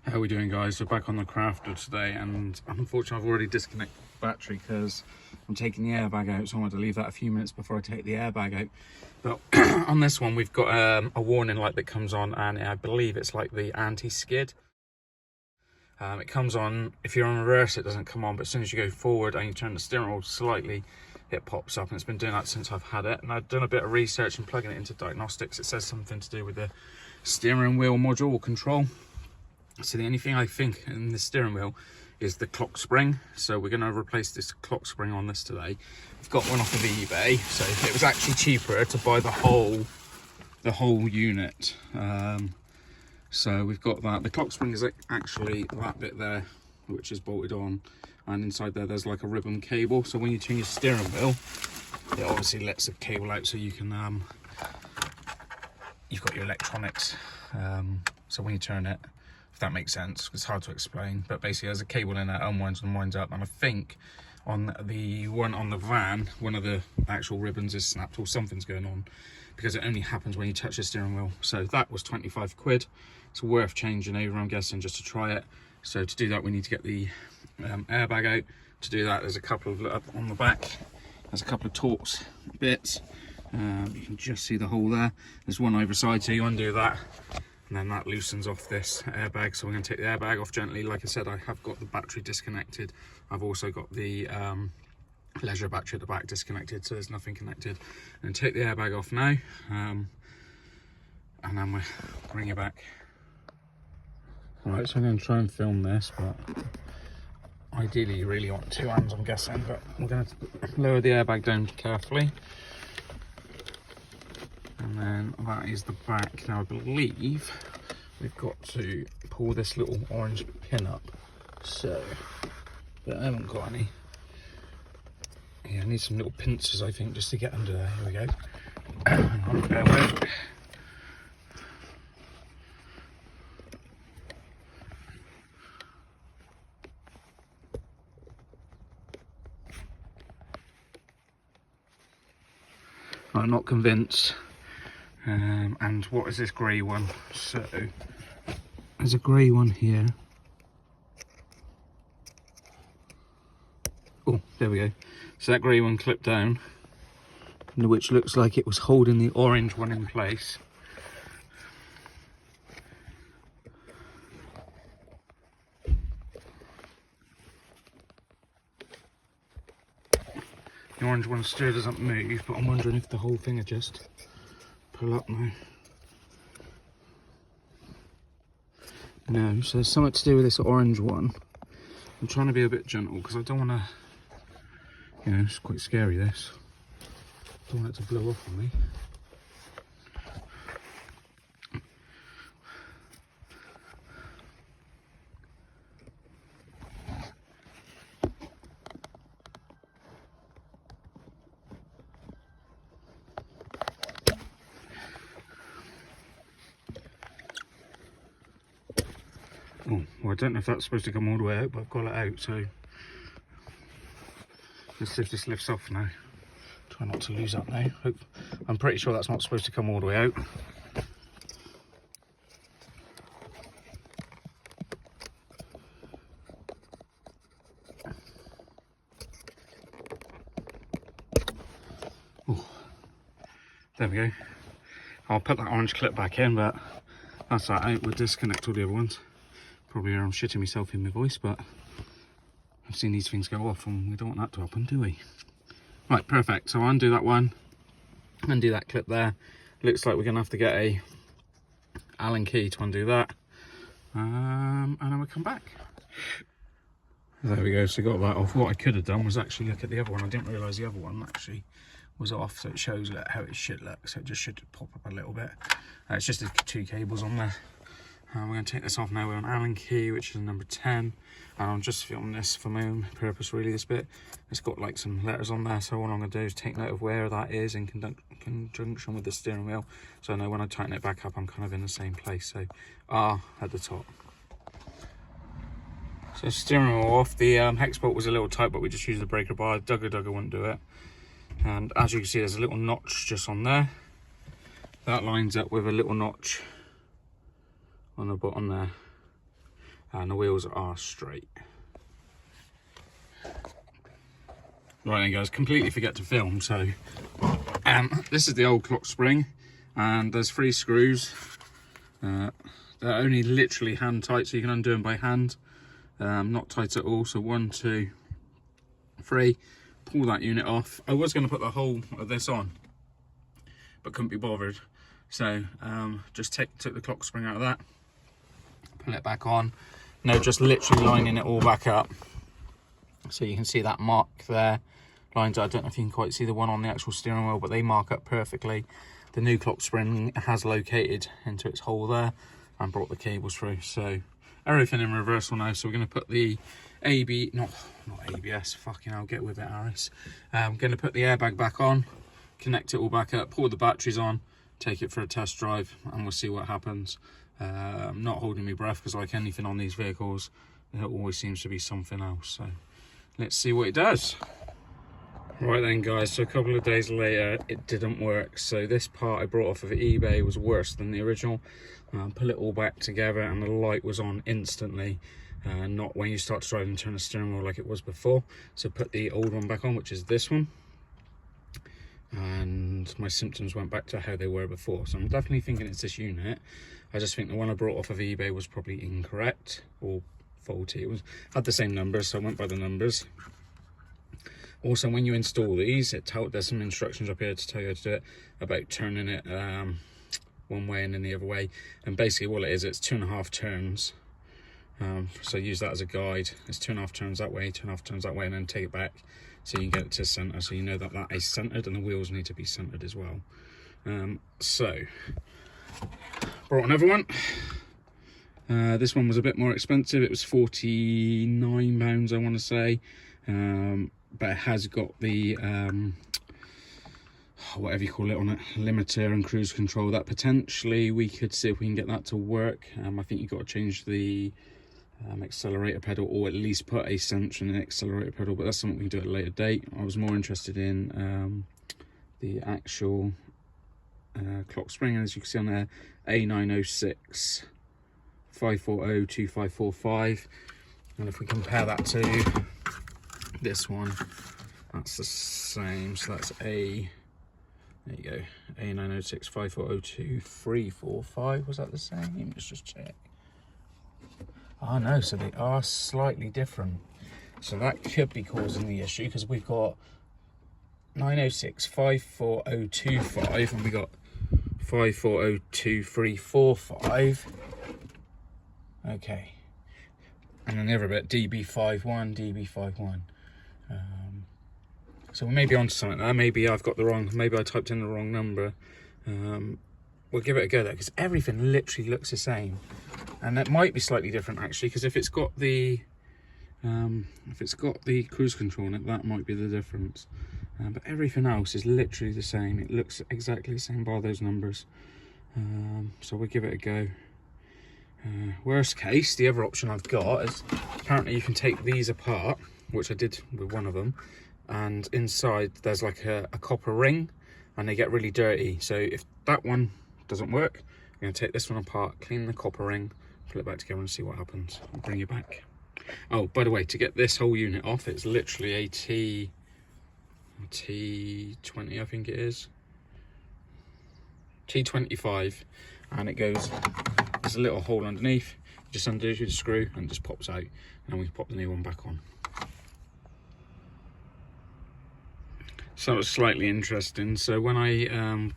How are we doing, guys? We're back on the Crafter today, and unfortunately I've already disconnected the battery because I'm taking the airbag out, so I wanted to leave that a few minutes before I take the airbag out. But on this one we've got a warning light that comes on, and I believe it's like the anti-skid. It comes on, if you're on reverse it doesn't come on, but as soon as you go forward and you turn the steering wheel slightly, it pops up, and it's been doing that since I've had it. And I've done a bit of research and plugging it into diagnostics. It says something to do with the steering wheel module or control. So the only thing I think in the steering wheel is the clock spring. So we're going to replace this clock spring on this today. I've got one off of eBay, so it was actually cheaper to buy the whole unit. So we've got that. The clock spring is actually that bit there, which is bolted on, and inside there's like a ribbon cable. So when you turn your steering wheel, it obviously lets the cable out, so you can you've got your electronics. So when you turn it, if that makes sense, it's hard to explain, but basically there's a cable in there, unwinds and winds up. And I think on the one on the van, one of the actual ribbons is snapped or something's going on, because it only happens when you touch the steering wheel. So that was 25 quid. It's worth changing over, I'm guessing, just to try it. So to do that we need to get the airbag out. To do that, there's a couple of, up on the back, there's a couple of Torx bits. You can just see the hole there. There's one either side, so you undo that, and then that loosens off this airbag. So we're going to take the airbag off gently. Like I said, I have got the battery disconnected. I've also got the leisure battery at the back disconnected, so there's nothing connected. And take the airbag off now, and then we'll bring it back. Alright, so I'm going to try and film this, but ideally you really want two hands, I'm guessing. But we're going to lower the airbag down carefully. And then that is the back. Now I believe we've got to pull this little orange pin up. So, but I haven't got any. Yeah, I need some little pincers, I think, just to get under there. Here we go. Hang on, bear with. I'm not convinced. And what is this grey one? So there's a grey one here. Oh, there we go. So that grey one clipped down, which looks like it was holding the orange one in place. The orange one still doesn't move, but I'm wondering if the whole thing would just pull up now. No, so there's something to do with this orange one. I'm trying to be a bit gentle because I don't want to, you know, it's quite scary this. Don't want it to blow up on me. Oh, well, I don't know if that's supposed to come all the way out, but I've got it out, so let's see if this lifts off now. Try not to lose that now. I'm pretty sure that's not supposed to come all the way out. Oh, there we go. I'll put that orange clip back in, but that's that out. We'll disconnect all the other ones. Probably I'm shitting myself in my voice, but I've seen these things go off and we don't want that to happen, do we? Right, perfect. So I'll undo that one, undo that clip there. Looks like we're going to have to get a Allen key to undo that. And then we'll come back. There we go, so got that off. What I could have done was actually look at the other one. I didn't realise the other one actually was off, so it shows how it should look. So it just should pop up a little bit. It's just the two cables on there. We're going to take this off now with an Allen key, which is number 10. And I'm just filming this for my own purpose, really, this bit. It's got like some letters on there, so what I'm going to do is take note of where that is in conjunction with the steering wheel. So I know when I tighten it back up, I'm kind of in the same place. So R at the top. So steering wheel off. The hex bolt was a little tight, but we just used the breaker bar. Duggar wouldn't do it. And as you can see, there's a little notch just on there. That lines up with a little notch on the bottom there. and the wheels are straight. Right then guys, completely forget to film, so this is the old clock spring, and there's 3 screws. They're only literally hand tight, so you can undo them by hand, not tight at all. So 1, 2, 3, pull that unit off. I was going to put the whole of this on, but couldn't be bothered, so just took the clock spring out of that, pull it back on. No, just literally lining it all back up, so you can see that mark there. Lines, I don't know if you can quite see the one on the actual steering wheel, but they mark up perfectly. The new clock spring has located into its hole there and brought the cables through. So everything in reversal now. So we're going to put the not ABS, fucking hell, get with it, Harris. I'm going to put the airbag back on, connect it all back up, pull the batteries on, take it for a test drive, and we'll see what happens. I'm not holding my breath, because like anything on these vehicles, there always seems to be something else. So let's see what it does. Right then guys, so a couple of days later it didn't work. So this part I brought off of eBay was worse than the original. Pull it all back together and the light was on instantly, not when you start to drive and turn the steering wheel like it was before. So put the old one back on, which is this one, and my symptoms went back to how they were before. So I'm definitely thinking it's this unit. I just think the one I brought off of eBay was probably incorrect or faulty. It had the same numbers, so I went by the numbers. Also, when you install these, there's some instructions up here to tell you how to do it, about turning it one way and then the other way. And basically what it is, it's 2.5 turns. So use that as a guide. It's 2.5 turns that way, 2.5 turns that way, and then take it back so you can get it to center. So you know that that is centered, and the wheels need to be centered as well. So brought another one. This one was a bit more expensive. It was £49, I want to say. But it has got the whatever you call it on it, limiter and cruise control. That potentially we could see if we can get that to work. I think you've got to change the accelerator pedal, or at least put a sensor in the accelerator pedal, but that's something we can do at a later date. I was more interested in the actual clock spring, and as you can see on there, A906 540 2545, and if we compare that to this one, that's the same. So that's there you go, A906 540 2345. Was that the same? Let's just check. Oh no, so they are slightly different. So that could be causing the issue, because we've got 906 54025 and we got 540 2345. Okay. And then the other bit, DB51, DB51. So we may be onto something there. Maybe I've got the wrong, maybe I typed in the wrong number. We'll give it a go there, because everything literally looks the same. And that might be slightly different actually, because if it's got the cruise control in it, that might be the difference. But everything else is literally the same. It looks exactly the same by those numbers. So we'll give it a go. Worst case, the other option I've got is, apparently you can take these apart, which I did with one of them, and inside there's like a copper ring, and they get really dirty. So if that one doesn't work, I'm going to take this one apart, clean the copper ring, pull it back together and see what happens. I'll bring you back. Oh, by the way, to get this whole unit off, it's literally a T20, I think it is. T25, and it goes, there's a little hole underneath, just undo the screw and it just pops out, and we pop the new one back on. So it was slightly interesting. So when I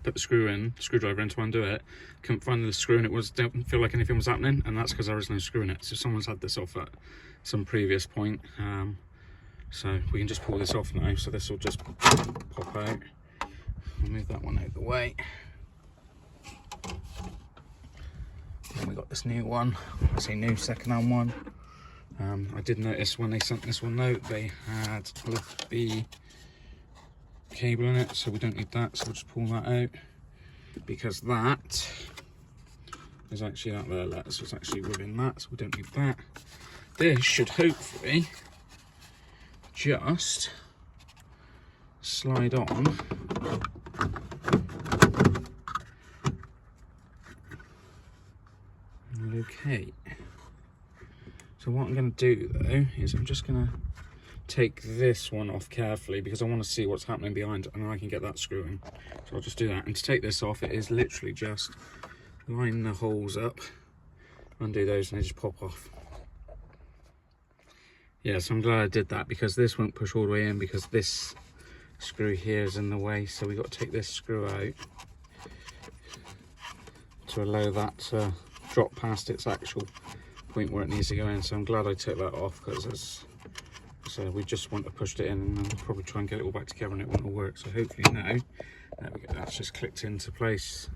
put the screwdriver in to undo it, couldn't find the screw, and didn't feel like anything was happening, and that's because there was no screw in it. So someone's had this off at some previous point. So we can just pull this off now. So this will just pop out. I'll move that one out of the way. And we got this new one. I say new, second-hand one. I did notice when they sent this one out, they had left the cable in it, so we don't need that. So we'll just pull that out, because that is actually that there. So it's actually within that, so we don't need that. This should hopefully just slide on. Okay, So what I'm going to do though is I'm just going to take this one off carefully because I want to see what's happening behind, and then I can get that screwing. So I'll just do that. And to take this off, it is literally just line the holes up, undo those, and they just pop off. Yeah, so I'm glad I did that because this won't push all the way in because this screw here is in the way. So we've got to take this screw out to allow that to drop past its actual point where it needs to go in. So I'm glad I took that off because so we just want to push it in, and I'll probably try and get it all back together and it won't all work. So hopefully now, there we go, that's just clicked into place.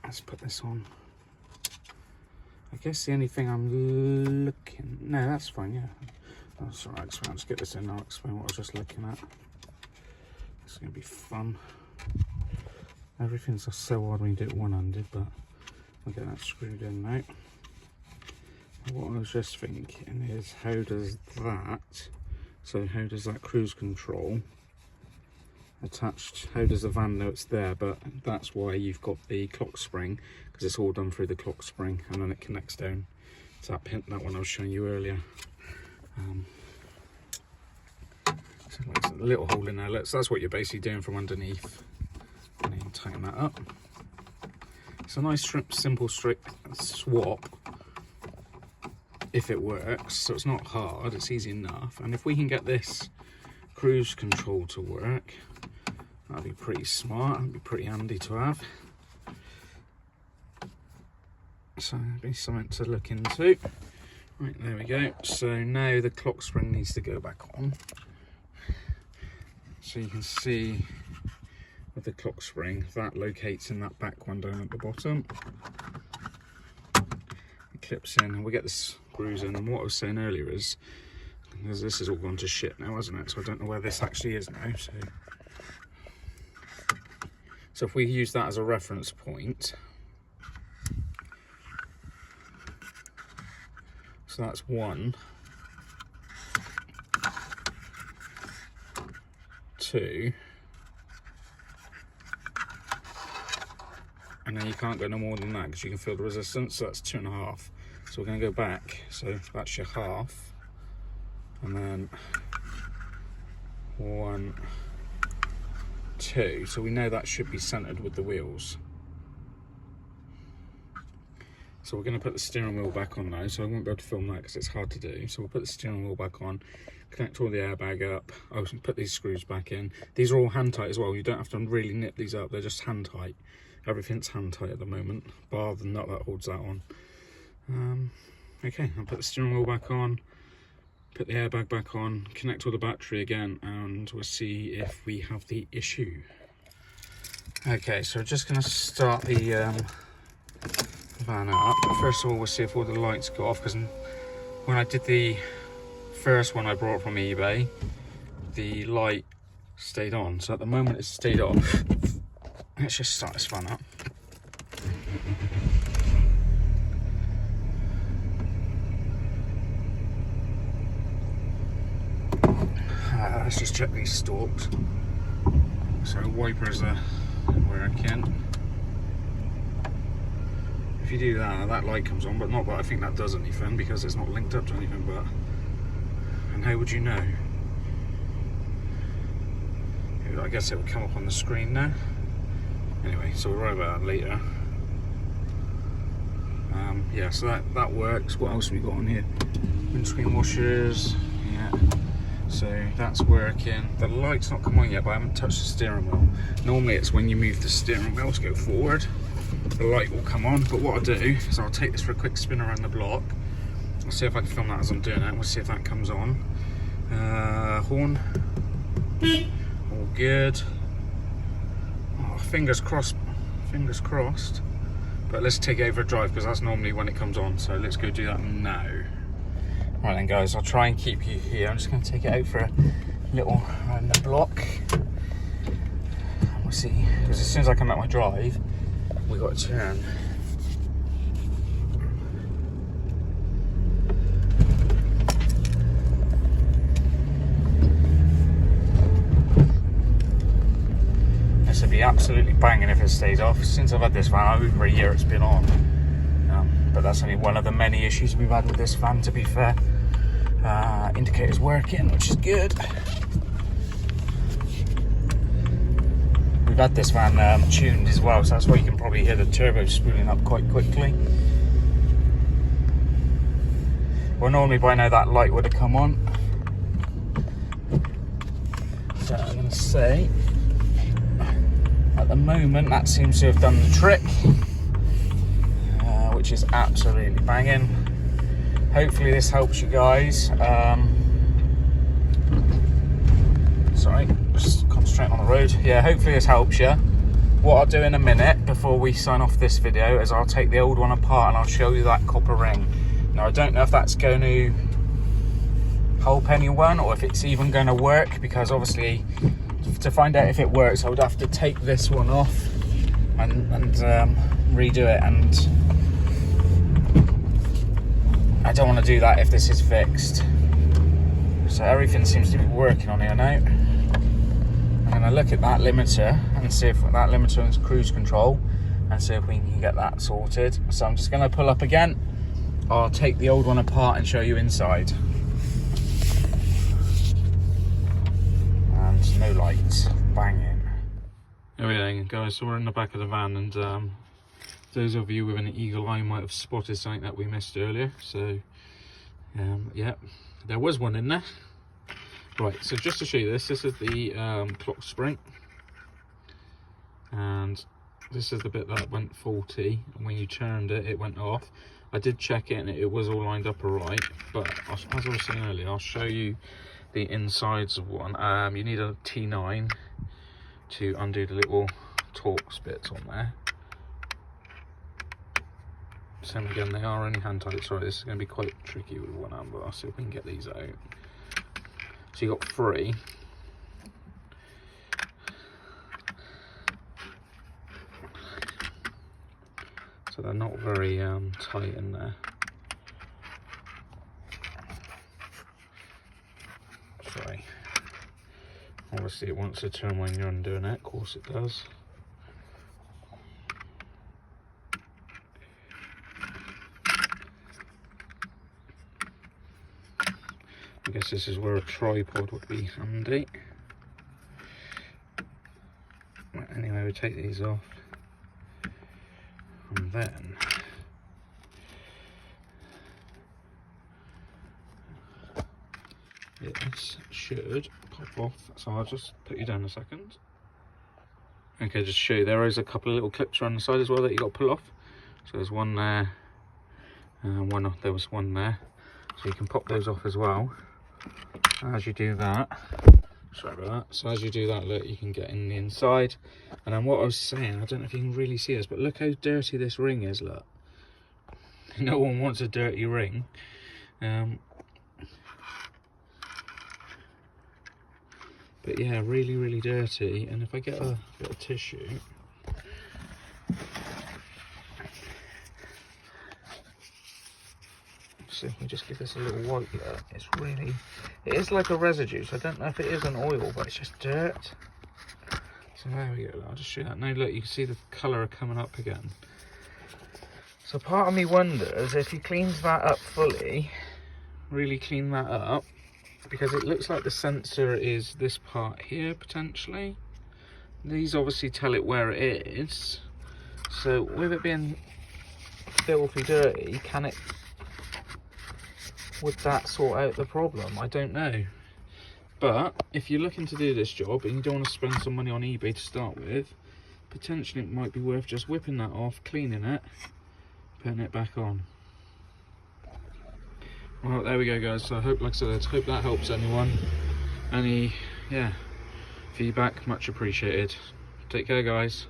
Let's put this on. I guess the only thing I'm looking, no, that's fine, yeah. That's all right, so I'll just get this in, I'll explain what I was just looking at. It's gonna be fun. Everything's just so odd when you do it one-handed, but I'll get that screwed in now. What I was just thinking is, how does that cruise control attached, how does the van know it's there? But that's why you've got the clock spring, because it's all done through the clock spring, and then it connects down to that pin, that one I was showing you earlier. So there's a little hole in there, that's what you're basically doing from underneath, and then tighten that up. It's a nice simple straight swap if it works, so it's not hard, it's easy enough. And if we can get this cruise control to work, that'd be pretty smart, that'd be pretty handy to have. So that'd be something to look into. Right, there we go. So now the clock spring needs to go back on. So you can see with the clock spring, that locates in that back one down at the bottom. It clips in, and we get the screws in. And what I was saying earlier is, because this has all gone to shit now, hasn't it? So I don't know where this actually is now. So if we use that as a reference point, so that's 1, 2, and then you can't go no more than that because you can feel the resistance, so that's 2.5. So we're going to go back, so that's your half, and then 1, 2, so we know that should be centered with the wheels. So we're going to put the steering wheel back on now, so I won't be able to film that because it's hard to do. So we'll put the steering wheel back on, connect all the airbag up, I'll put these screws back in. These are all hand tight as well, you don't have to really nip these up, they're just hand tight. Everything's hand tight at the moment, bar the nut that holds that on. Okay, I'll put the steering wheel back on, put the airbag back on, connect all the battery again, and we'll see if we have the issue. Okay, so we're just going to start the van up. First of all, we'll see if all the lights go off, because when I did the first one I brought from eBay, the light stayed on. So at the moment it's stayed off. Let's just start this van up. Let's just check these stalks. So wipers are working. If you do that, that light comes on, but not that I think that does anything because it's not linked up to anything. But, and how would you know? I guess it would come up on the screen now. Anyway, so we'll worry about that later. Yeah, so that works. What else have we got on here? Windscreen washers. Yeah. So that's working. The light's not come on yet, but I haven't touched the steering wheel. Normally it's when you move the steering wheel to go forward, the light will come on. But what I'll do is I'll take this for a quick spin around the block. I'll see if I can film that as I'm doing it. We'll see if that comes on. Horn. All good. Oh, fingers crossed. Fingers crossed. But let's take it over a drive because that's normally when it comes on. So let's go do that now. Right then guys, I'll try and keep you here. I'm just going to take it out for a little around the block. We'll see, because as soon as I come out my drive, we've got to turn. This would be absolutely banging if it stays off. Since I've had this van over a year, it's been on. But that's only one of the many issues we've had with this van, to be fair. Indicator's working, which is good. We've had this van tuned as well, so that's why you can probably hear the turbo spooling up quite quickly. Well, normally by now that light would have come on. So I'm going to say, at the moment, that seems to have done the trick, which is absolutely banging. Hopefully this helps you guys. Sorry, just concentrating on the road. Yeah, hopefully this helps you. What I'll do in a minute before we sign off this video is I'll take the old one apart and I'll show you that copper ring. Now I don't know if that's going to help anyone or if it's even going to work, because obviously to find out if it works I would have to take this one off and redo it, and I don't want to do that if this is fixed. So everything seems to be working on here now. I'm going to look at that limiter and see if that limiter is cruise control and see if we can get that sorted. So I'm just going to pull up again. I'll take the old one apart and show you inside. And no lights, banging. There we go, guys. So we're in the back of the van, and those of you with an eagle eye might have spotted something that we missed earlier. So yeah, there was one in there. Right, so just to show you this is the clock spring, and this is the bit that went faulty, and when you turned it, it went off. I did check it and it was all lined up alright, but as I was saying earlier, I'll show you the insides of one. You need a T9 to undo the little Torx bits on there. Same again, they are only hand tight. Sorry, this is going to be quite tricky with one hand, but I'll see if we can get these out. So you got 3. So they're not very tight in there. Sorry. Obviously it wants to turn when you're undoing it, of course it does. I guess this is where a tripod would be handy. Right, anyway, we take these off, and then this should pop off. So I'll just put you down a second. Okay, just to show you, there is a couple of little clips around the side as well that you got to pull off. So there's one there, and there was one there. So you can pop those off as well. As you do that, sorry about that. So as you do that, look, you can get in the inside. And then what I was saying, I don't know if you can really see this, but look how dirty this ring is. Look, no one wants a dirty ring. But yeah, really, really dirty. And if I get a bit of tissue, so if we just give this a little wipe there, it is like a residue, so I don't know if it is an oil, but it's just dirt. So there we go, I'll just show you that. Now look, you can see the colour coming up again. So part of me wonders if he cleans that up fully, really clean that up, because it looks like the sensor is this part here potentially. These obviously tell it where it is. So with it being filthy dirty, would that sort out the problem? I don't know. But if you're looking to do this job and you don't want to spend some money on eBay to start with, potentially it might be worth just whipping that off, cleaning it, putting it back on. Well, there we go, guys. So I hope, like I said, hope that helps anyone. Any feedback, much appreciated. Take care, guys.